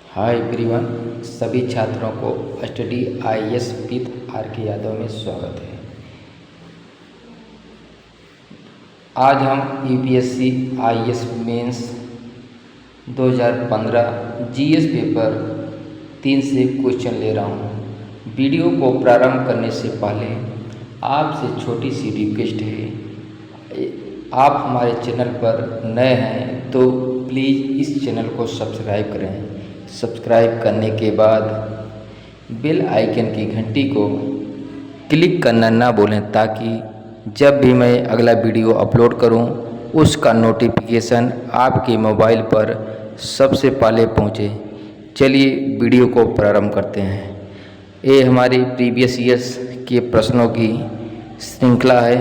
Hi everyone, सभी छात्रों को स्टडी आईएएस विद आर के यादव में स्वागत है। आज हम UPSC IAS mains 2015 GS paper 3 से क्वेश्चन ले रहा हूँ। वीडियो को प्रारंभ करने से पहले आपसे छोटी सी रिक्वेस्ट है, आप हमारे चैनल पर नए हैं तो प्लीज़ इस चैनल को सब्सक्राइब करें। सब्सक्राइब करने के बाद बेल आइकन की घंटी को क्लिक करना ना भूलें, ताकि जब भी मैं अगला वीडियो अपलोड करूं उसका नोटिफिकेशन आपके मोबाइल पर सबसे पहले पहुंचे। चलिए वीडियो को प्रारंभ करते हैं। ये हमारी प्रीवियस ईयर्स के प्रश्नों की श्रृंखला है।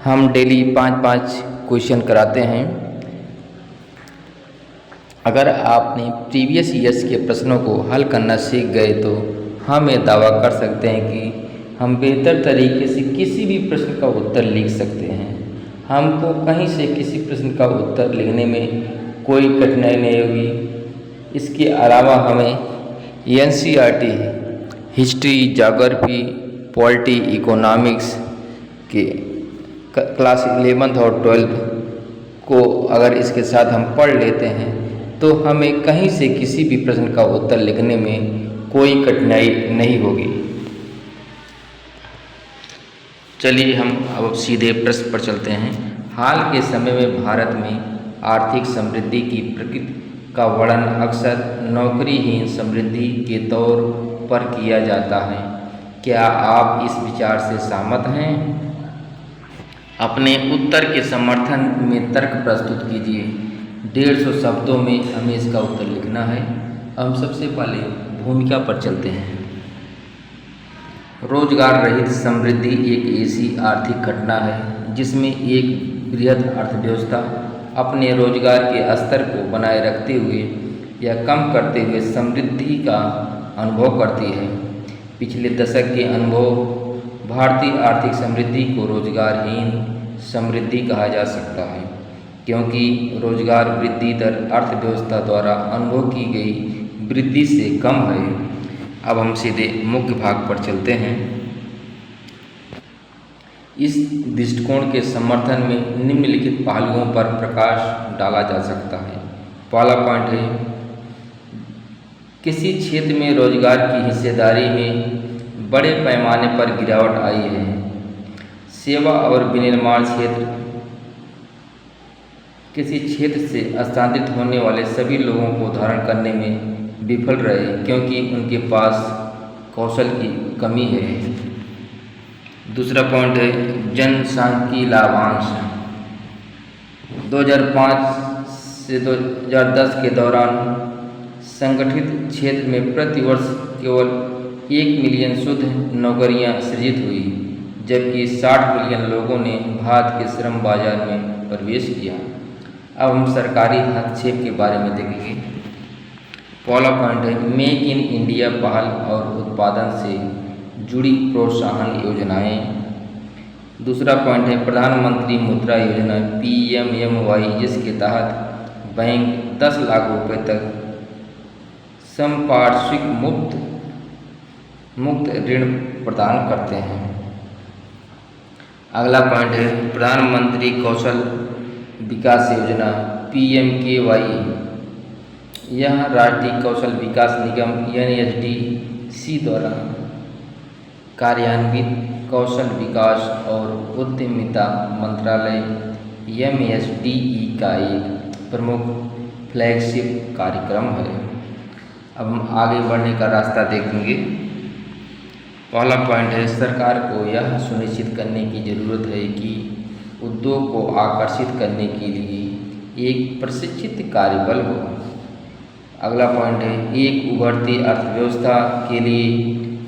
हम डेली 5-5 क्वेश्चन कराते हैं। अगर आपने प्रीवियस ईयर्स के प्रश्नों को हल करना सीख गए तो हम ये दावा कर सकते हैं कि हम बेहतर तरीके से किसी भी प्रश्न का उत्तर लिख सकते हैं। हमको कहीं से किसी प्रश्न का उत्तर लिखने में कोई कठिनाई नहीं होगी। इसके अलावा हमें NCERT, history, geography, polity, economics के क्लास 11 और 12 को अगर इसके साथ हम पढ़ लेते हैं तो हमें कहीं से किसी भी प्रश्न का उत्तर लिखने में कोई कठिनाई नहीं होगी। चलिए हम अब सीधे प्रश्न पर चलते हैं। हाल के समय में भारत में आर्थिक समृद्धि की प्रकृति का वर्णन अक्सर नौकरीहीन समृद्धि के तौर पर किया जाता है। क्या आप इस विचार से सहमत हैं? अपने उत्तर के समर्थन में तर्क प्रस्तुत कीजिए। 150 शब्दों में हमें इसका उत्तर लिखना है। हम सबसे पहले भूमिका पर चलते हैं। रोजगार रहित समृद्धि एक ऐसी आर्थिक घटना है जिसमें एक बृहद अर्थव्यवस्था अपने रोजगार के स्तर को बनाए रखते हुए या कम करते हुए समृद्धि का अनुभव करती है। पिछले दशक के अनुभव भारतीय आर्थिक समृद्धि को रोजगारहीन समृद्धि कहा जा सकता है, क्योंकि रोजगार वृद्धि दर अर्थव्यवस्था द्वारा अनुभव की गई वृद्धि से कम है। अब हम सीधे मुख्य भाग पर चलते हैं। इस दृष्टिकोण के समर्थन में निम्नलिखित पहलुओं पर प्रकाश डाला जा सकता है। पहला पॉइंट है, किसी क्षेत्र में रोजगार की हिस्सेदारी में बड़े पैमाने पर गिरावट आई है। सेवा और विनिर्माण क्षेत्र किसी क्षेत्र से स्थानांतरित होने वाले सभी लोगों को धारण करने में विफल रहे, क्योंकि उनके पास कौशल की कमी है। दूसरा पॉइंट है, जनसांख्यिकीय लाभांश। 2005 से 2010 के दौरान संगठित क्षेत्र में प्रतिवर्ष केवल 1 मिलियन शुद्ध नौकरियां सृजित हुई, जबकि 60 मिलियन लोगों ने भारत के श्रम बाजार में प्रवेश किया। अब हम सरकारी हस्तक्षेप के बारे में देखेंगे। पहला पॉइंट है, मेक इन इंडिया पहल और उत्पादन से जुड़ी प्रोत्साहन योजनाएं। दूसरा पॉइंट है, प्रधानमंत्री मुद्रा योजना PMMY, जिसके तहत बैंक 10 लाख रुपए तक संपार्श्विक मुक्त ऋण प्रदान करते हैं। अगला पॉइंट है, प्रधानमंत्री कौशल विकास योजना PMKY। यह राष्ट्रीय कौशल विकास निगम NSDC द्वारा कार्यान्वित कौशल विकास और उद्यमिता मंत्रालय MSDE का एक प्रमुख फ्लैगशिप कार्यक्रम है। अब हम आगे बढ़ने का रास्ता देखेंगे। पहला पॉइंट है, सरकार को यह सुनिश्चित करने की ज़रूरत है कि उद्योग को आकर्षित करने के लिए एक प्रशिक्षित कार्यबल हो। अगला पॉइंट है, एक उभरती अर्थव्यवस्था के लिए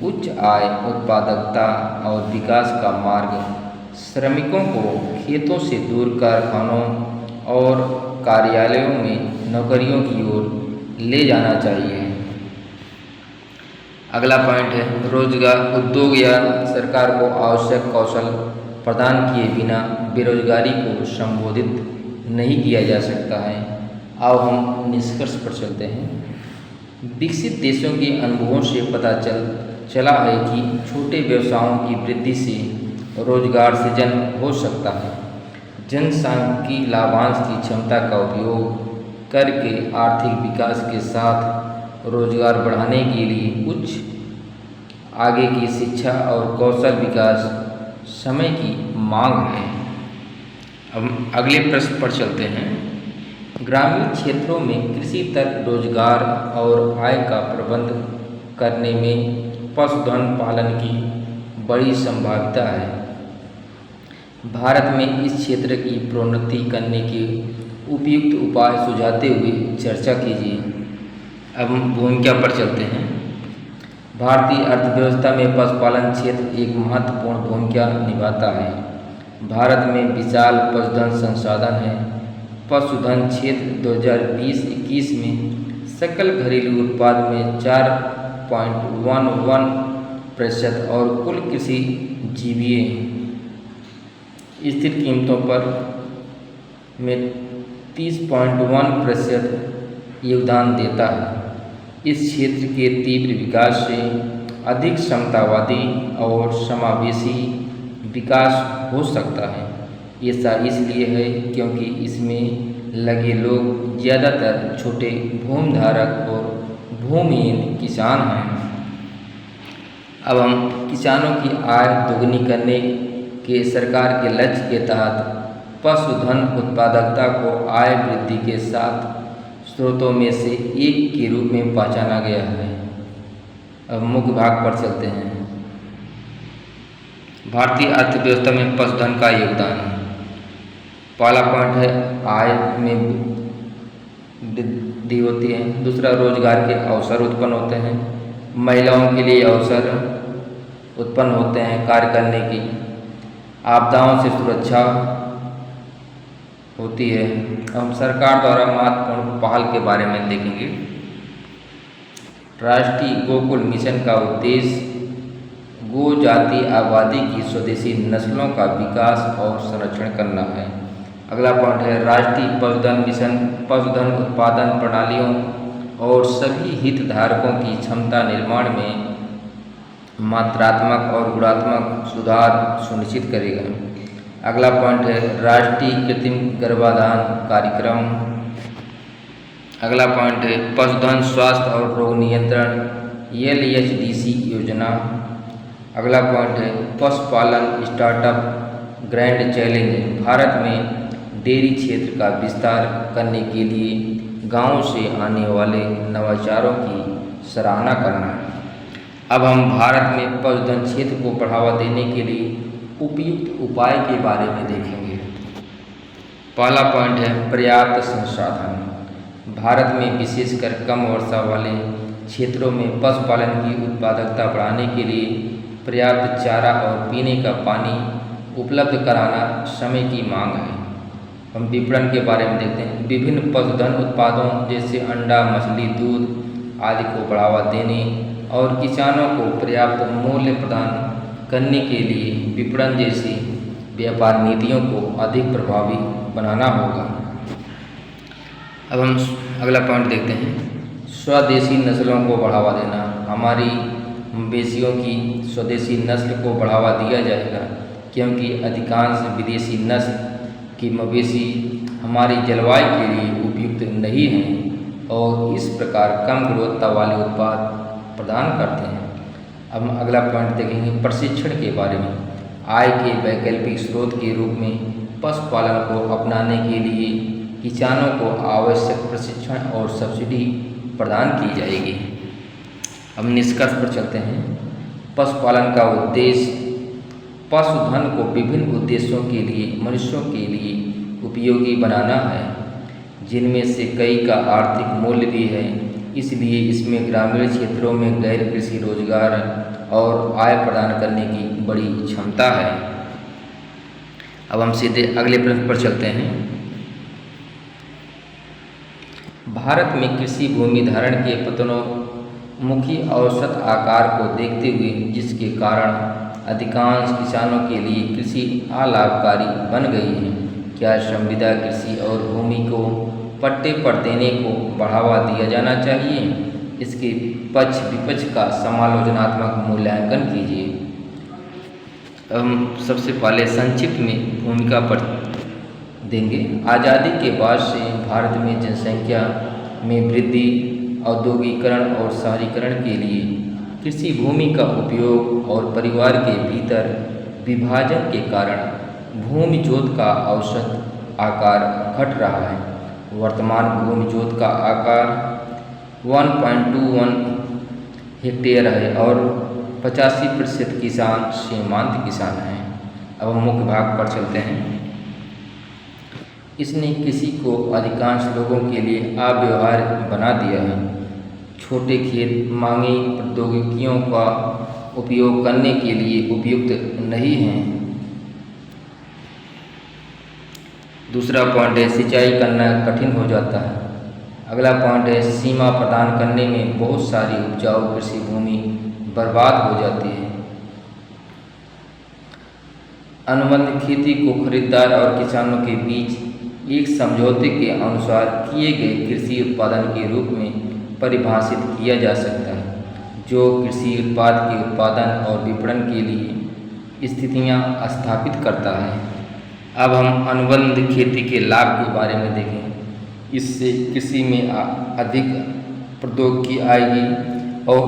उच्च आय, उत्पादकता और विकास का मार्ग श्रमिकों को खेतों से दूर कारखानों और कार्यालयों में नौकरियों की ओर ले जाना चाहिए। अगला पॉइंट है, रोजगार उद्योग या सरकार को आवश्यक कौशल प्रदान किए बिना बेरोजगारी को संबोधित नहीं किया जा सकता है। अब हम निष्कर्ष पर चलते हैं। विकसित देशों के अनुभवों से पता चला है कि छोटे व्यवसायों की वृद्धि से रोजगार सृजन हो सकता है। जनसांख्यिकी लाभांश की क्षमता का उपयोग करके आर्थिक विकास के साथ रोजगार बढ़ाने के लिए उच्च आगे की शिक्षा और कौशल विकास समय की मांग है। अब अगले प्रश्न पर चलते हैं। ग्रामीण क्षेत्रों में कृषि तक रोजगार और आय का प्रबंध करने में पशुधन पालन की बड़ी संभावना है। भारत में इस क्षेत्र की प्रोन्नति करने के उपयुक्त उपाय सुझाते हुए चर्चा कीजिए। अब हम भूमिका पर चलते हैं। भारतीय अर्थव्यवस्था में पशुपालन क्षेत्र एक महत्वपूर्ण भूमिका निभाता है। भारत में विशाल पशुधन संसाधन है। पशुधन क्षेत्र 2020-21 में सकल घरेलू उत्पाद में 4.11% और कुल कृषि जीवीय स्थिर कीमतों पर में 30.1% योगदान देता है। इस क्षेत्र के तीव्र विकास से अधिक समतावादी और समावेशी विकास हो सकता है। ऐसा इसलिए है क्योंकि इसमें लगे लोग ज़्यादातर छोटे भूमिधारक और भूमिहीन किसान हैं। अब हम किसानों की आय दोगुनी करने के सरकार के लक्ष्य के तहत पशुधन उत्पादकता को आय वृद्धि के साथ स्रोतों में से एक के रूप में पहचाना गया है। अब मुख्य भाग पर चलते हैं। भारतीय अर्थव्यवस्था में पशुधन का योगदान। पहला पॉइंट है आय में वृद्धि होती है। दूसरा, रोजगार के अवसर उत्पन्न होते हैं। महिलाओं के लिए अवसर उत्पन्न होते हैं कार्य करने की। आपदाओं से सुरक्षा होती है। हम सरकार द्वारा महत्वपूर्ण पहल के बारे में देखेंगे। राष्ट्रीय गोकुल मिशन का उद्देश्य गो जाति आबादी की स्वदेशी नस्लों का विकास और संरक्षण करना है। अगला पॉइंट है राष्ट्रीय पशुधन मिशन पशुधन उत्पादन प्रणालियों और सभी हितधारकों की क्षमता निर्माण में मात्रात्मक और गुणात्मक सुधार सुनिश्चित करेगा। अगला पॉइंट है राष्ट्रीय कृत्रिम गर्भाधान कार्यक्रम। अगला पॉइंट है पशुधन स्वास्थ्य और रोग नियंत्रण LHDC योजना। अगला पॉइंट है पशुपालन स्टार्टअप ग्रैंड चैलेंज। भारत में डेयरी क्षेत्र का विस्तार करने के लिए गांव से आने वाले नवाचारों की सराहना करना। अब हम भारत में पशुधन क्षेत्र को बढ़ावा देने के लिए उपयुक्त उपाय के बारे में देखेंगे। पहला पॉइंट है पर्याप्त संसाधन। भारत में विशेषकर कम वर्षा वाले क्षेत्रों में पशुपालन की उत्पादकता बढ़ाने के लिए पर्याप्त चारा और पीने का पानी उपलब्ध कराना समय की मांग है। हम विपणन के बारे में देखते हैं। विभिन्न पशुधन उत्पादों जैसे अंडा, मछली, दूध आदि को बढ़ावा देने और किसानों को पर्याप्त मूल्य प्रदान करने के लिए विपणन जैसी व्यापार नीतियों को अधिक प्रभावी बनाना होगा। अब हम अगला पॉइंट देखते हैं स्वदेशी नस्लों को बढ़ावा देना। हमारी मवेशियों की स्वदेशी नस्ल को बढ़ावा दिया जाएगा क्योंकि अधिकांश विदेशी नस्ल की मवेशी हमारी जलवायु के लिए उपयुक्त नहीं हैं और इस प्रकार कम गुणवत्ता वाले उत्पाद प्रदान करते हैं। अब हम अगला पॉइंट देखेंगे प्रशिक्षण के बारे में। आय के वैकल्पिक स्रोत के रूप में पशुपालन को अपनाने के लिए किसानों को आवश्यक प्रशिक्षण और सब्सिडी प्रदान की जाएगी। हम निष्कर्ष पर चलते हैं। पशुपालन का उद्देश्य पशुधन को विभिन्न उद्देश्यों के लिए मनुष्यों के लिए उपयोगी बनाना है, जिनमें से कई का आर्थिक मूल्य भी है। इसलिए इसमें ग्रामीण क्षेत्रों में गैर कृषि रोजगार और आय प्रदान करने की बड़ी क्षमता है। अब हम सीधे अगले प्रश्न पर चलते हैं। भारत में कृषि भूमि धारण के पतनोन्मुखी औसत आकार को देखते हुए, जिसके कारण अधिकांश किसानों के लिए कृषि अलाभकारी बन गई है, क्या संविदा कृषि और भूमि को पट्टे पर देने को बढ़ावा दिया जाना चाहिए इसके पक्ष विपक्ष का समालोचनात्मक मूल्यांकन कीजिए। हम सबसे पहले संक्षिप्त में भूमिका पर देंगे। आज़ादी के बाद से भारत में जनसंख्या में वृद्धि, औद्योगिकरण और शहरीकरण के लिए कृषि भूमि का उपयोग और परिवार के भीतर विभाजन के कारण भूमि जोत का औसत आकार घट रहा है। वर्तमान भूमि जोत का आकार 1.21 हेक्टेयर है और 85% किसान सीमांत किसान हैं। अब हम मुख्य भाग पर चलते हैं। इसने कृषि को अधिकांश लोगों के लिए अव्यवहार्य बना दिया है। छोटे खेत मांगी प्रौद्योगिकियों का उपयोग करने के लिए उपयुक्त नहीं हैं। दूसरा पॉइंट है सिंचाई करना कठिन हो जाता है। अगला पॉइंट है सीमा प्रदान करने में बहुत सारी उपजाऊ कृषि भूमि बर्बाद हो जाती है। अनुबंध खेती को खरीदार और किसानों के बीच एक समझौते के अनुसार किए गए कृषि उत्पादन के रूप में परिभाषित किया जा सकता है, जो कृषि उत्पाद के उत्पादन और विपणन के लिए स्थितियां स्थापित करता है। अब हम अनुबंध खेती के लाभ के बारे में देखें। इससे कृषि में अधिक प्रौद्योगिकी आएगी और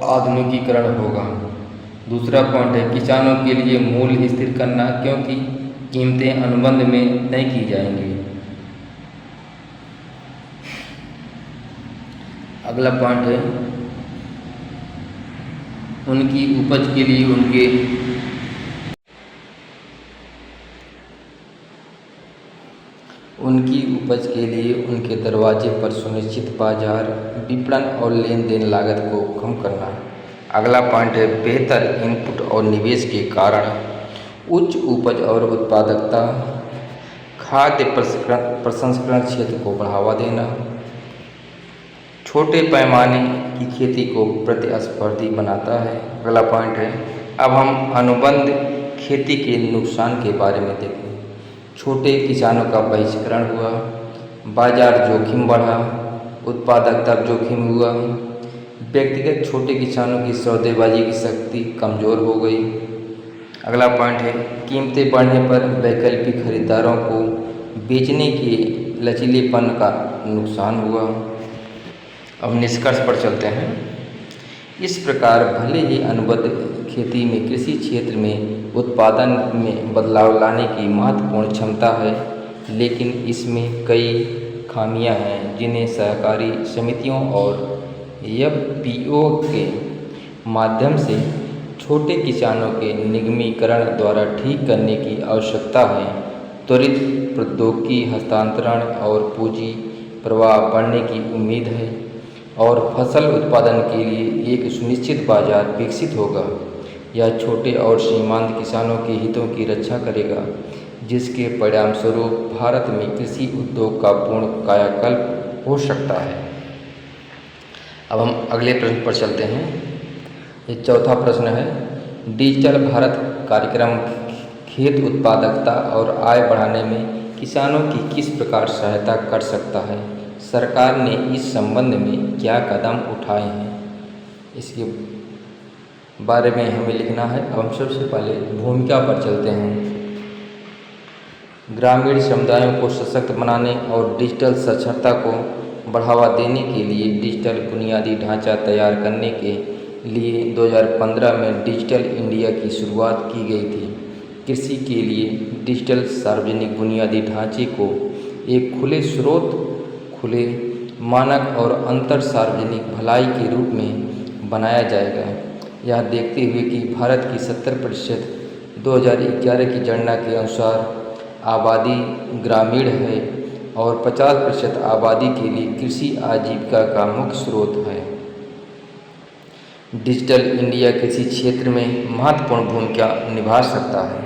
आधुनिकीकरण होगा। दूसरा पॉइंट है किसानों के लिए मूल्य स्थिर करना, क्योंकि कीमतें अनुबंध में तय की जाएंगी। अगला पॉइंट है उनकी उपज के लिए उनके दरवाजे पर सुनिश्चित बाजार विपणन और लेन देन लागत को कम करना। अगला पॉइंट है बेहतर इनपुट और निवेश के कारण उच्च उपज और उत्पादकता, खाद्य प्रसंस्करण क्षेत्र को बढ़ावा देना, छोटे पैमाने की खेती को प्रतिस्पर्धी बनाता है। अगला पॉइंट है अब हम अनुबंध खेती के नुकसान के बारे में देखें। छोटे किसानों का बहिष्करण हुआ, बाजार जोखिम बढ़ा, उत्पादकता जोखिम हुआ, व्यक्तिगत छोटे किसानों की सौदेबाजी की शक्ति कमज़ोर हो गई। अगला पॉइंट है कीमतें बढ़ने पर वैकल्पिक खरीदारों को बेचने के लचीलेपन का नुकसान हुआ। अब निष्कर्ष पर चलते हैं। इस प्रकार भले ही अनुबंध खेती में कृषि क्षेत्र में उत्पादन में बदलाव लाने की महत्वपूर्ण क्षमता है, लेकिन इसमें कई खामियां हैं जिन्हें सहकारी समितियों और एफपीओ के माध्यम से छोटे किसानों के निगमीकरण द्वारा ठीक करने की आवश्यकता है। त्वरित प्रौद्योगिकी हस्तांतरण और पूंजी प्रवाह बढ़ने की उम्मीद है और फसल उत्पादन के लिए एक सुनिश्चित बाजार विकसित होगा। यह छोटे और सीमांत किसानों के हितों की रक्षा करेगा, जिसके परिणामस्वरूप भारत में कृषि उद्योग का पूर्ण कायाकल्प हो सकता है। अब हम अगले प्रश्न पर चलते हैं। ये चौथा प्रश्न है डिजिटल भारत कार्यक्रम खेत उत्पादकता और आय बढ़ाने में किसानों की किस प्रकार सहायता कर सकता है? सरकार ने इस संबंध में क्या कदम उठाए हैं, इसके बारे में हमें लिखना है। हम सबसे पहले भूमिका पर चलते हैं। ग्रामीण समुदायों को सशक्त बनाने और डिजिटल साक्षरता को बढ़ावा देने के लिए डिजिटल बुनियादी ढांचा तैयार करने के लिए 2015 में डिजिटल इंडिया की शुरुआत की गई थी। कृषि के लिए डिजिटल सार्वजनिक बुनियादी ढांचे को एक खुले स्रोत, खुले मानक और अंतर सार्वजनिक भलाई के रूप में बनाया जाएगा। यह देखते हुए कि भारत की 70% 2011 की जनगणना के अनुसार आबादी ग्रामीण है और 50% आबादी के लिए कृषि आजीविका का मुख्य स्रोत है। डिजिटल इंडिया कृषि क्षेत्र में महत्वपूर्ण भूमिका निभा सकता है।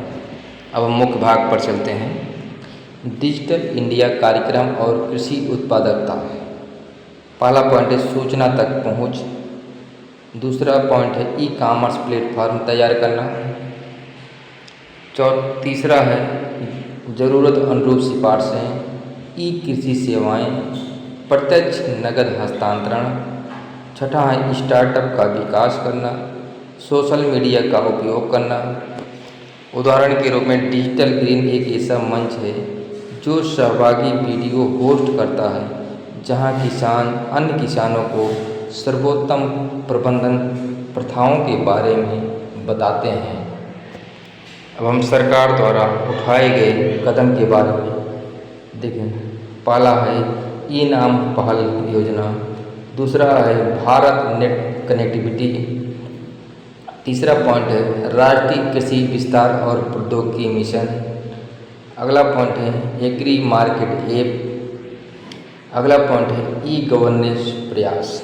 अब हम मुख्य भाग पर चलते हैं। डिजिटल इंडिया कार्यक्रम और कृषि उत्पादकता। पहला पॉइंट है सूचना तक पहुंच। दूसरा पॉइंट है ई कॉमर्स प्लेटफॉर्म तैयार करना। तीसरा है ज़रूरत अनुरूप सिफारिशें, ई कृषि सेवाएं, प्रत्यक्ष नकद हस्तांतरण, छठा है स्टार्टअप का विकास करना, सोशल मीडिया का उपयोग करना। उदाहरण के रूप में डिजिटल ग्रीन एक ऐसा मंच है जो सहभागी वीडियो होस्ट करता है जहां किसान अन्य किसानों को सर्वोत्तम प्रबंधन प्रथाओं के बारे में बताते हैं। अब हम सरकार द्वारा उठाए गए कदम के बारे में देखें। पहला है ई नाम पहल योजना, दूसरा है भारत नेट कनेक्टिविटी, तीसरा पॉइंट है राष्ट्रीय कृषि विस्तार और प्रौद्योगिकी मिशन, अगला पॉइंट है एग्री मार्केट ऐप, अगला पॉइंट है ई गवर्नेंस प्रयास।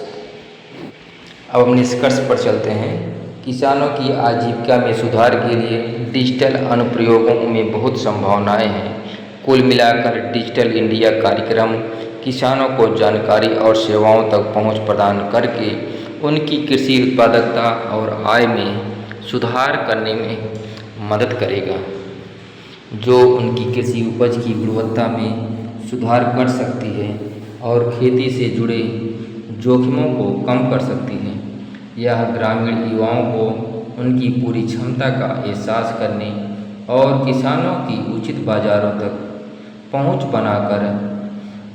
अब हम निष्कर्ष पर चलते हैं। किसानों की आजीविका में सुधार के लिए डिजिटल अनुप्रयोगों में बहुत संभावनाएं हैं। कुल मिलाकर डिजिटल इंडिया कार्यक्रम किसानों को जानकारी और सेवाओं तक पहुंच प्रदान करके उनकी कृषि उत्पादकता और आय में सुधार करने में मदद करेगा, जो उनकी कृषि उपज की गुणवत्ता में सुधार कर सकती है और खेती से जुड़े जोखिमों को कम कर सकती है। यह ग्रामीण युवाओं को उनकी पूरी क्षमता का एहसास करने और किसानों की उचित बाज़ारों तक पहुंच बनाकर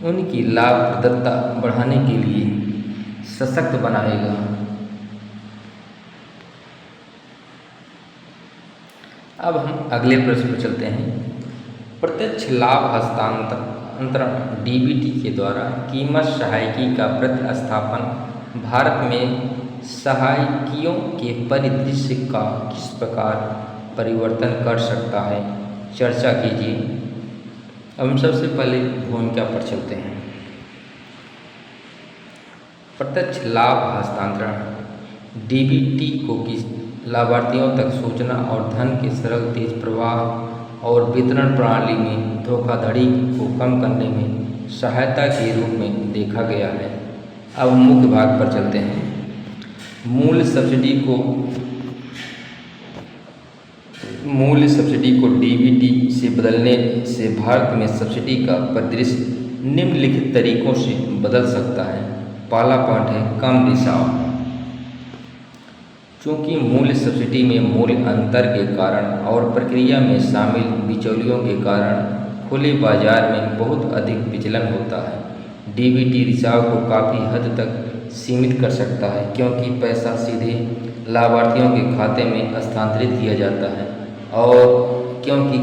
उनकी लाभप्रदता बढ़ाने के लिए सशक्त बनाएगा। अब हम अगले प्रश्न पर चलते हैं। प्रत्यक्ष लाभ हस्तांतरण डीबीटी के द्वारा कीमत सहायकी का प्रतिस्थापन भारत में सहायकियों के परिदृश्य का किस प्रकार परिवर्तन कर सकता है, चर्चा कीजिए। अब हम सबसे पहले भूमिका पर चलते हैं। प्रत्यक्ष लाभ हस्तांतरण डीबीटी को किस लाभार्थियों तक सूचना और धन के सरल तेज प्रवाह और वितरण प्रणाली में धोखाधड़ी को कम करने में सहायता के रूप में देखा गया है। अब मुख्य भाग पर चलते हैं। मूल सब्सिडी को डीबीटी से बदलने से भारत में सब्सिडी का परिदृश्य निम्नलिखित तरीकों से बदल सकता है। पहला पॉइंट है कम रिसाव। चूँकि मूल्य सब्सिडी में मूल्य अंतर के कारण और प्रक्रिया में शामिल बिचौलियों के कारण खुले बाजार में बहुत अधिक विचलन होता है, डीबीटी रिसाव को काफ़ी हद तक सीमित कर सकता है, क्योंकि पैसा सीधे लाभार्थियों के खाते में हस्तांतरित किया जाता है और क्योंकि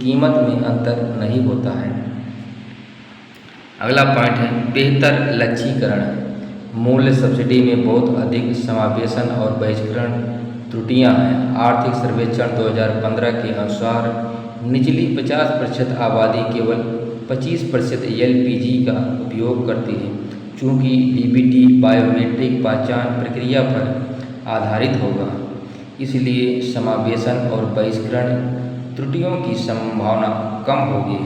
कीमत में अंतर नहीं होता है। अगला पॉइंट है बेहतर लक्ष्यीकरण। मूल्य सब्सिडी में बहुत अधिक समावेशन और बहिष्करण त्रुटियां हैं। आर्थिक सर्वेक्षण 2015 के अनुसार निचली 50% आबादी केवल 25% एलपीजी का उपयोग करती है। चूँकि डीबीटी बायोमेट्रिक पहचान प्रक्रिया पर आधारित होगा, इसलिए समावेशन और बहिष्करण त्रुटियों की संभावना कम होगी।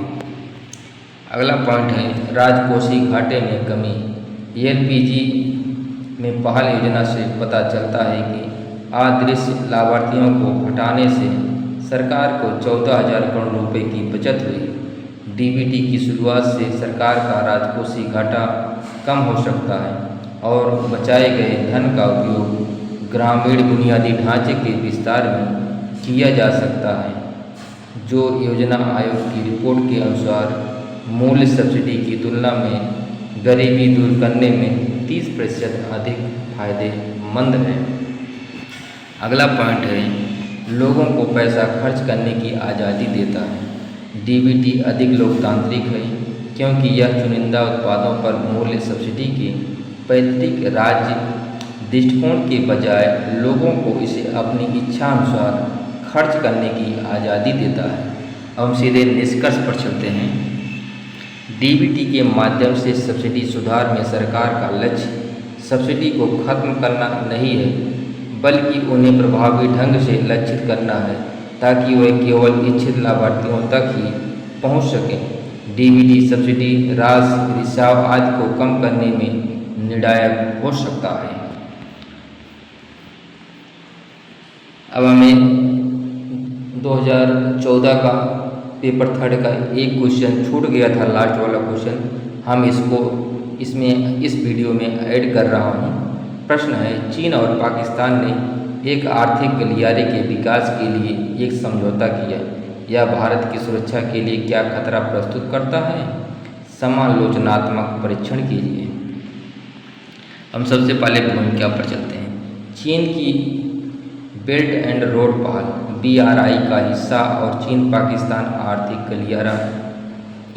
अगला पॉइंट है राजकोषीय घाटे में कमी। एलपीजी में पहल योजना से पता चलता है कि अदृश्य लाभार्थियों को हटाने से सरकार को 14,000 करोड़ रुपए की बचत हुई। डीबीटी की शुरुआत से सरकार का राजकोषीय घाटा कम हो सकता है और बचाए गए धन का उपयोग ग्रामीण बुनियादी ढांचे के विस्तार में किया जा सकता है, जो योजना आयोग की रिपोर्ट के अनुसार मूल्य सब्सिडी की तुलना में गरीबी दूर करने में 30% अधिक फायदेमंद है। अगला पॉइंट है लोगों को पैसा खर्च करने की आज़ादी देता है। डीबीटी अधिक लोकतांत्रिक है क्योंकि यह चुनिंदा उत्पादों पर मूल्य सब्सिडी के पैतृक राज्य दृष्टिकोण के बजाय लोगों को इसे अपनी इच्छा अनुसार खर्च करने की आज़ादी देता है। अब हम सीधे निष्कर्ष पर चलते हैं। डीबीटी के माध्यम से सब्सिडी सुधार में सरकार का लक्ष्य सब्सिडी को खत्म करना नहीं है, बल्कि उन्हें प्रभावी ढंग से लक्षित करना है ताकि वे केवल इच्छित लाभार्थियों तक ही पहुंच सकें। डीबीटी सब्सिडी राशि रिसाव आदि को कम करने में निर्णायक हो सकता है। अब हमें 2014 का पेपर थर्ड का एक क्वेश्चन छूट गया था, लास्ट वाला क्वेश्चन हम इसको इस वीडियो में ऐड कर रहा हूँ। प्रश्न है, चीन और पाकिस्तान ने एक आर्थिक गलियारे के विकास के लिए एक समझौता किया। यह भारत की सुरक्षा के लिए क्या खतरा प्रस्तुत करता है? समालोचनात्मक परीक्षण कीजिए। हम सबसे पहले भूमिका पर चलते हैं। चीन की बेल्ट एंड रोड पहल BRI का हिस्सा और चीन पाकिस्तान आर्थिक गलियारा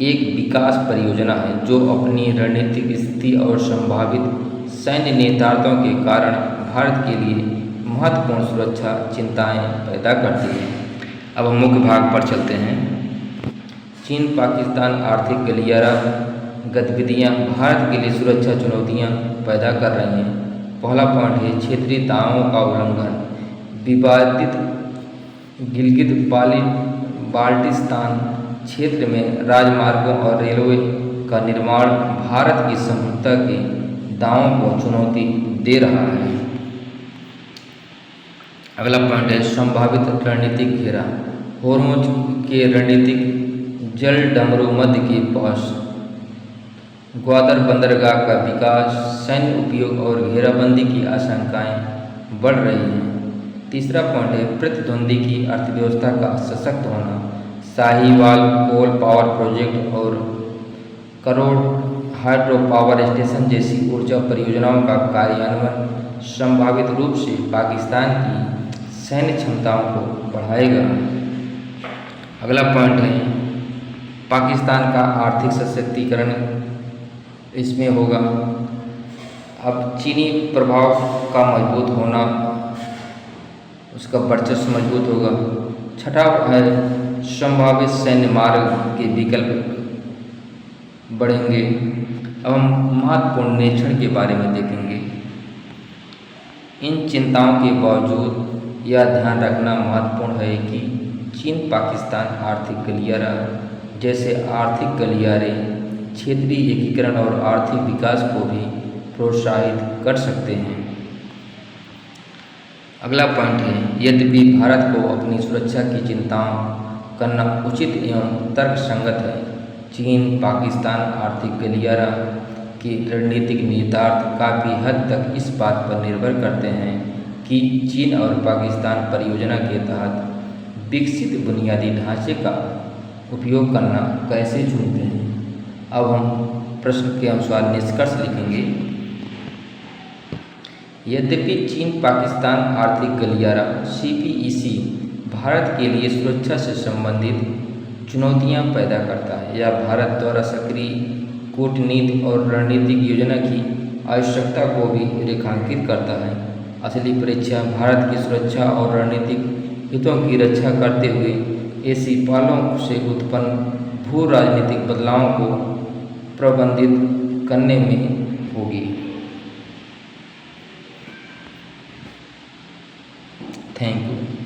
एक विकास परियोजना है जो अपनी रणनीतिक स्थिति और संभावित सैन्य नेतृत्वों के कारण भारत के लिए महत्वपूर्ण सुरक्षा चिंताएं पैदा करती है। अब हम मुख्य भाग पर चलते हैं। चीन पाकिस्तान आर्थिक गलियारा गतिविधियां भारत के लिए सुरक्षा चुनौतियां पैदा कर रही हैं। पहला पॉइंट है क्षेत्रीय दावों का उल्लंघन। विवादित गिलगित बाल्टिस्तान क्षेत्र में राजमार्गों और रेलवे का निर्माण भारत की संप्रभुता के दावों को चुनौती दे रहा है। अगला पॉइंट है संभावित रणनीतिक घेरा। होर्मुज के रणनीतिक जल डमरू मध्य के पास ग्वादर बंदरगाह का विकास, सैन्य उपयोग और घेराबंदी की आशंकाएं बढ़ रही हैं। तीसरा पॉइंट है प्रतिद्वंदी की अर्थव्यवस्था का सशक्त होना। साहिवाल कोल पावर प्रोजेक्ट और करोड़ हाइड्रो पावर स्टेशन जैसी ऊर्जा परियोजनाओं का कार्यान्वयन संभावित रूप से पाकिस्तान की सैन्य क्षमताओं को बढ़ाएगा। अगला पॉइंट है पाकिस्तान का आर्थिक सशक्तिकरण इसमें होगा। अब चीनी प्रभाव का मजबूत होना, उसका वर्चस्व मजबूत होगा। छठा है संभावित सैन्य मार्ग के विकल्प बढ़ेंगे। अब हम महत्वपूर्ण निरीक्षण के बारे में देखेंगे। इन चिंताओं के बावजूद यह ध्यान रखना महत्वपूर्ण है कि चीन पाकिस्तान आर्थिक गलियारा जैसे आर्थिक गलियारे क्षेत्रीय एकीकरण और आर्थिक विकास को भी प्रोत्साहित कर सकते हैं। अगला पॉइंट है यद्यपि भारत को अपनी सुरक्षा की चिंताओं करना उचित एवं तर्कसंगत है, चीन पाकिस्तान आर्थिक गलियारा के रणनीतिक निहितार्थ काफ़ी हद तक इस बात पर निर्भर करते हैं कि चीन और पाकिस्तान परियोजना के तहत विकसित बुनियादी ढांचे का उपयोग करना कैसे चुनते हैं। अब हम प्रश्न के अनुसार निष्कर्ष लिखेंगे। यद्यपि चीन पाकिस्तान आर्थिक गलियारा CPEC भारत के लिए सुरक्षा से संबंधित चुनौतियां पैदा करता है, यह भारत द्वारा सक्रिय कूटनीति और रणनीतिक योजना की आवश्यकता को भी रेखांकित करता है। असली परीक्षा भारत की सुरक्षा और रणनीतिक हितों की रक्षा करते हुए ऐसी पहलों से उत्पन्न भू राजनीतिक बदलावों को प्रबंधित करने में होगी। Thank you.